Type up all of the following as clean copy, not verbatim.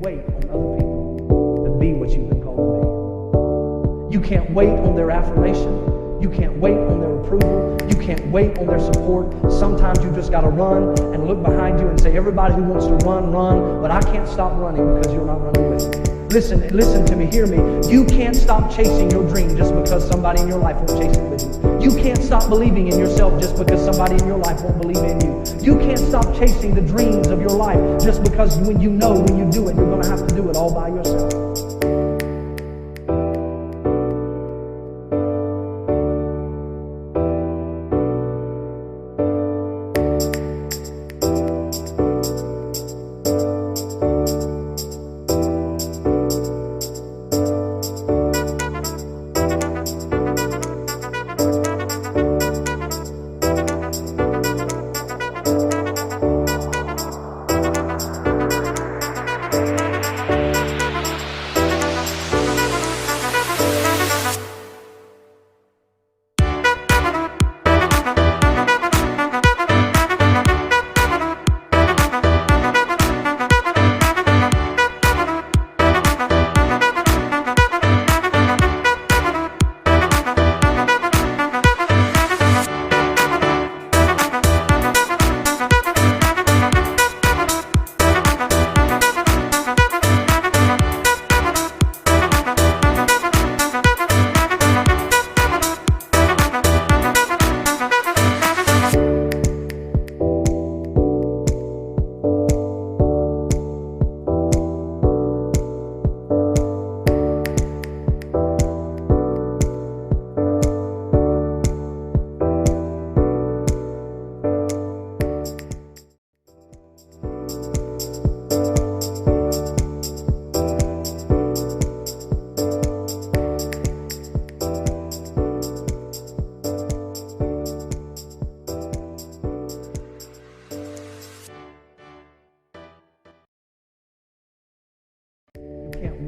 wait on other people to be what you've been called to be. You can't wait on their affirmation. You can't wait on their approval. You can't wait on their support. Sometimes you just got to run and look behind you and say, everybody who wants to run, run, but I can't stop running because you're not running with me. Listen to me, hear me. You can't stop chasing your dream just because somebody in your life won't chase it with you. You can't stop believing in yourself just because somebody in your life won't believe in you. You can't stop chasing the dreams of your life just because when you know when you do it, you're going to have to do it all by yourself.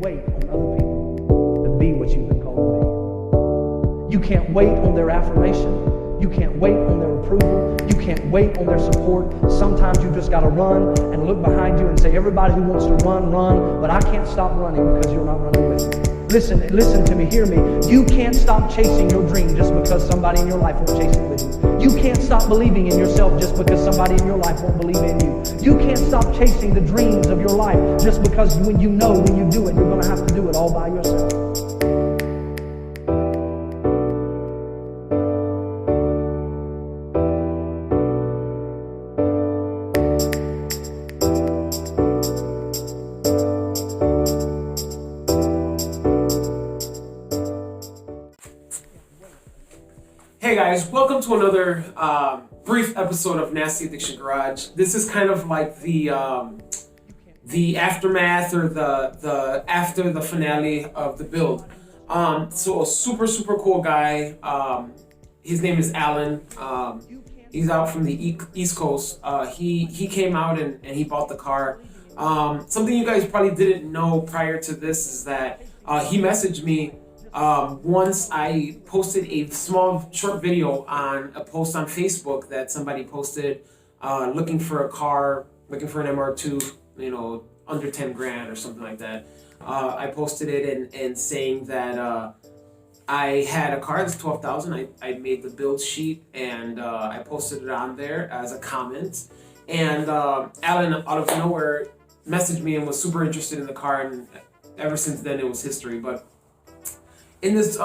Wait on other people to be what you've been called to be. You can't wait on their affirmation. You can't wait on their approval. You can't wait on their support. Sometimes you just got to run and look behind you and say, everybody who wants to run, run, but I can't stop running because you're not running with me. Listen to me, hear me. You can't stop chasing your dream just because somebody in your life won't chase it with you. You can't stop believing in yourself just because somebody in your life won't believe in you. You can't stop chasing the dreams of your life just because when you know when you do it, you're going to have to do it all by yourself. Hey guys, welcome to another brief episode of Nasty Addiction Garage. This is kind of like the aftermath or the after the finale of the build. So a super cool guy. His name is Alan. He's out from the East Coast. He came out and he bought the car. Something you guys probably didn't know prior to this is that he messaged me once I posted a small short video on a post on Facebook that somebody posted looking for a car, looking for an MR2, under 10 grand or something like that. I posted it and saying that I had a car that's 12,000. I made the build sheet and I posted it on there as a comment. And Alan, out of nowhere, messaged me and was super interested in the car, and ever since then it was history. But in this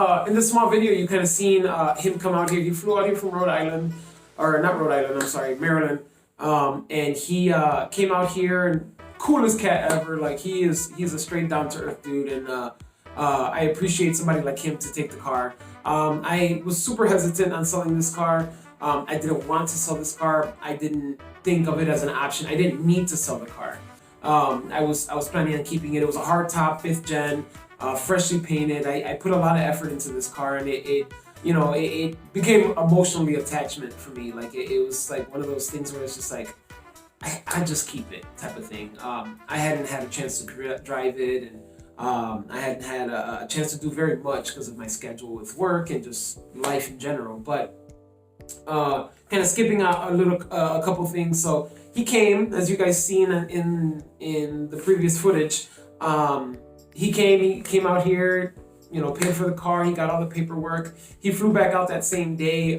small video, you kind of seen him come out here. He flew out here from Rhode Island, or not Rhode Island, I'm sorry, Maryland. And he came out here, and coolest cat ever. Like he's a straight down to earth dude, and I appreciate somebody like him to take the car. I was super hesitant on selling this car. I didn't want to sell this car. I didn't think of it as an option. I didn't need to sell the car. I was planning on keeping it. It was a hard top, 5th gen. Freshly painted. I put a lot of effort into this car, and it became emotionally attachment for me. Like it was like one of those things where it's just like, I just keep it type of thing. I hadn't had a chance to drive it, and I hadn't had a chance to do very much because of my schedule with work and just life in general. But kind of skipping out a couple things. So he came, as you guys seen in the previous footage. He came out here, paid for the car. He got all the paperwork. He flew back out that same day.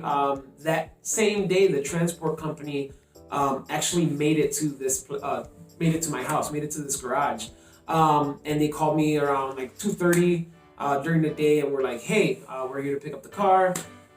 That same day, the transport company actually made it to my house, made it to this garage. And they called me around like 2:30 during the day, and were like, "Hey, we're here to pick up the car."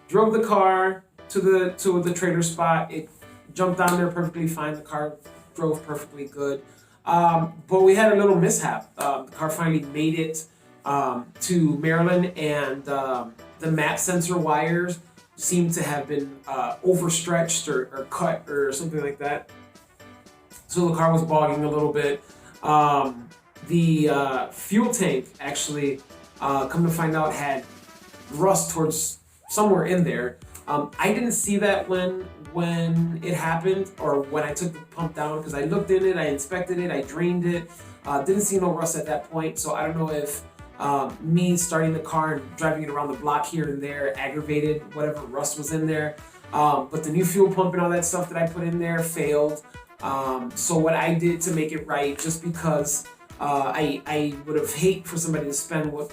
Drove the car to the trailer spot. It jumped down there perfectly fine. The car drove perfectly good. But we had a little mishap. The car finally made it to Maryland, and the map sensor wires seemed to have been overstretched or cut or something like that. So the car was bogging a little bit. The fuel tank actually, come to find out, had rust towards somewhere in there. I didn't see that when it happened, or when I took the pump down, because I looked in it, I inspected it, I drained it. Didn't see no rust at that point, so I don't know if me starting the car and driving it around the block here and there aggravated whatever rust was in there. But the new fuel pump and all that stuff that I put in there failed. So what I did to make it right, just because I would have hate for somebody to spend what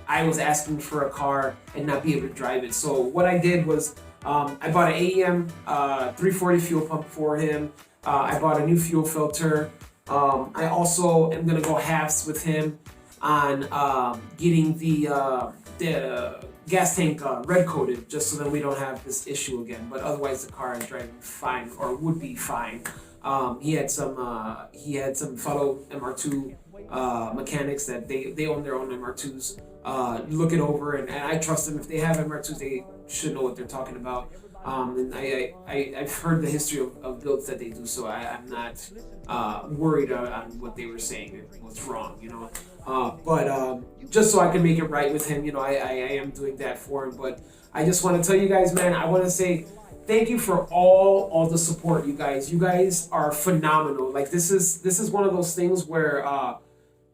I was asking for a car and not be able to drive it. So what I did was I bought an AEM 340 fuel pump for him. I bought a new fuel filter. I also am gonna go halves with him on getting the gas tank red coated, just so that we don't have this issue again. But otherwise, the car is driving fine, or would be fine. He had some fellow MR2 mechanics that they own their own MR2s. Look it over, and I trust them. If they have MR2s, they should know what they're talking about. And I've heard the history of builds that they do, so I'm not worried on what they were saying was wrong, But just so I can make it right with him, I am doing that for him. But I just want to tell you guys, man, I want to say thank you for all the support, you guys. You guys are phenomenal. Like, this is one of those things where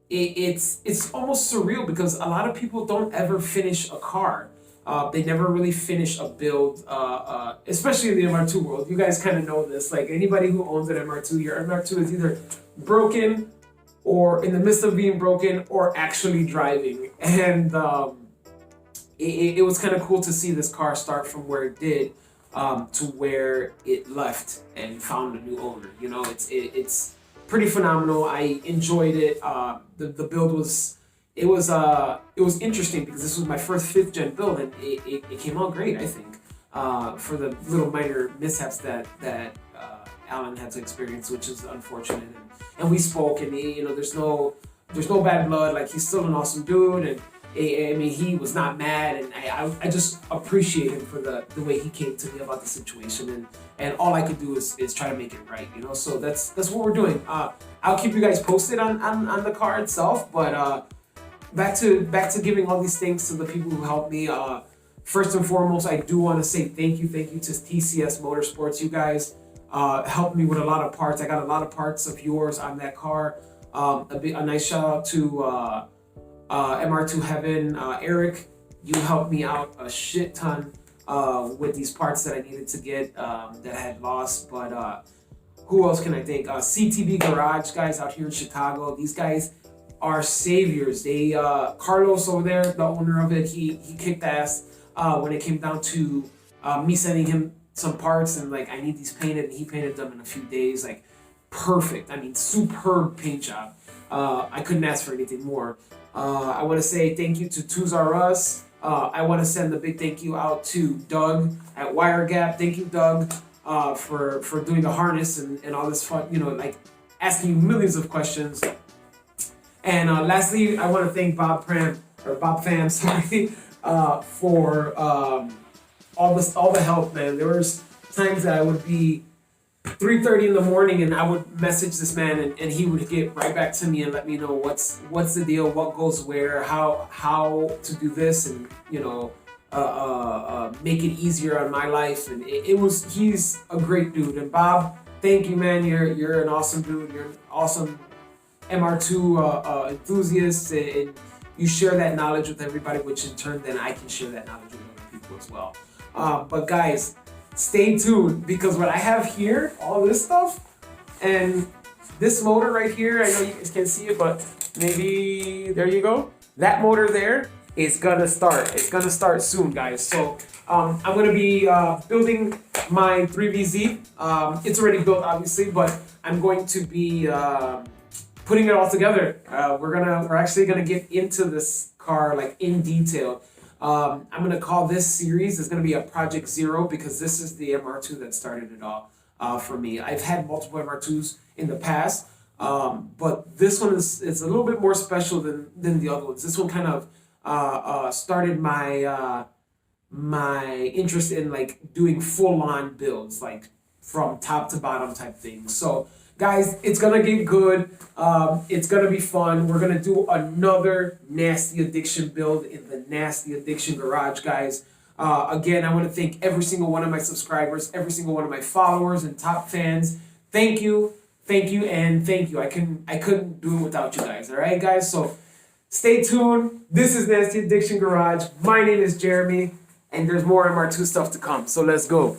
it's almost surreal, because a lot of people don't ever finish a car. They never really finish a build, especially in the MR2 world. You guys kind of know this. Like, anybody who owns an MR2, your MR2 is either broken, or in the midst of being broken, or actually driving. And it was kind of cool to see this car start from where it did to where it left and found a new owner. It's pretty phenomenal. I enjoyed it. The build was interesting, because this was my first 5th gen build, and it came out great, I think, for the little minor mishaps that Alan had to experience, which is unfortunate. And we spoke, and there's no bad blood. Like, he's still an awesome dude, and I mean, he was not mad, and I just appreciate him for the way he came to me about the situation, and all I could do is try to make it right, So that's what we're doing. I'll keep you guys posted on the car itself, but back to giving all these thanks to the people who helped me. First and foremost, I do want to say thank you to TCS Motorsports. You guys helped me with a lot of parts. I got a lot of parts of yours on that car. A nice shout out to MR2 Heaven, Eric. You helped me out a shit ton with these parts that I needed to get that I had lost. But who else can I thank? CTB Garage guys out here in Chicago. These guys are saviors. They Carlos over there, the owner of it, he kicked ass when it came down to me sending him some parts, and like, I need these painted, and he painted them in a few days. Like, perfect. I mean, superb paint job. I couldn't ask for anything more. I want to say thank you to Tools R Us. I want to send a big thank you out to Doug at Wire Gap. Thank you, Doug, for doing the harness and all this fun, like asking you millions of questions. And lastly, I want to thank Bob Pham, sorry, for all the help, man. There was times that I would be 3:30 in the morning, and I would message this man, and he would get right back to me and let me know what's the deal, what goes where, how to do this, and make it easier on my life. And he's a great dude. And Bob, thank you, man. You're an awesome dude. You're an awesome MR2 enthusiast, and you share that knowledge with everybody, which in turn then I can share that knowledge with other people as well. But guys, stay tuned, because what I have here, all this stuff, and this motor right here, I know you guys can't see it, but maybe there you go. That motor there is gonna start. It's gonna start soon, guys. So I'm gonna be building my 3VZ. It's already built, obviously, but I'm going to be putting it all together. We're actually gonna get into this car like in detail. I'm gonna call this series is gonna be a Project Zero because this is the MR2 that started it all for me. I've had multiple MR2s in the past, but this one is a little bit more special than the other ones. This one kind of started my my interest in like doing full on builds, like from top to bottom type thing. So guys, it's gonna get good. It's gonna be fun. We're gonna do another Nasty Addiction build in the Nasty Addiction Garage, guys. Again, I want to thank every single one of my subscribers, every single one of my followers and top fans. Thank you, and thank you. I couldn't do it without you guys. All right, guys. So stay tuned. This is Nasty Addiction Garage. My name is Jeremy, and there's more MR2 stuff to come. So let's go.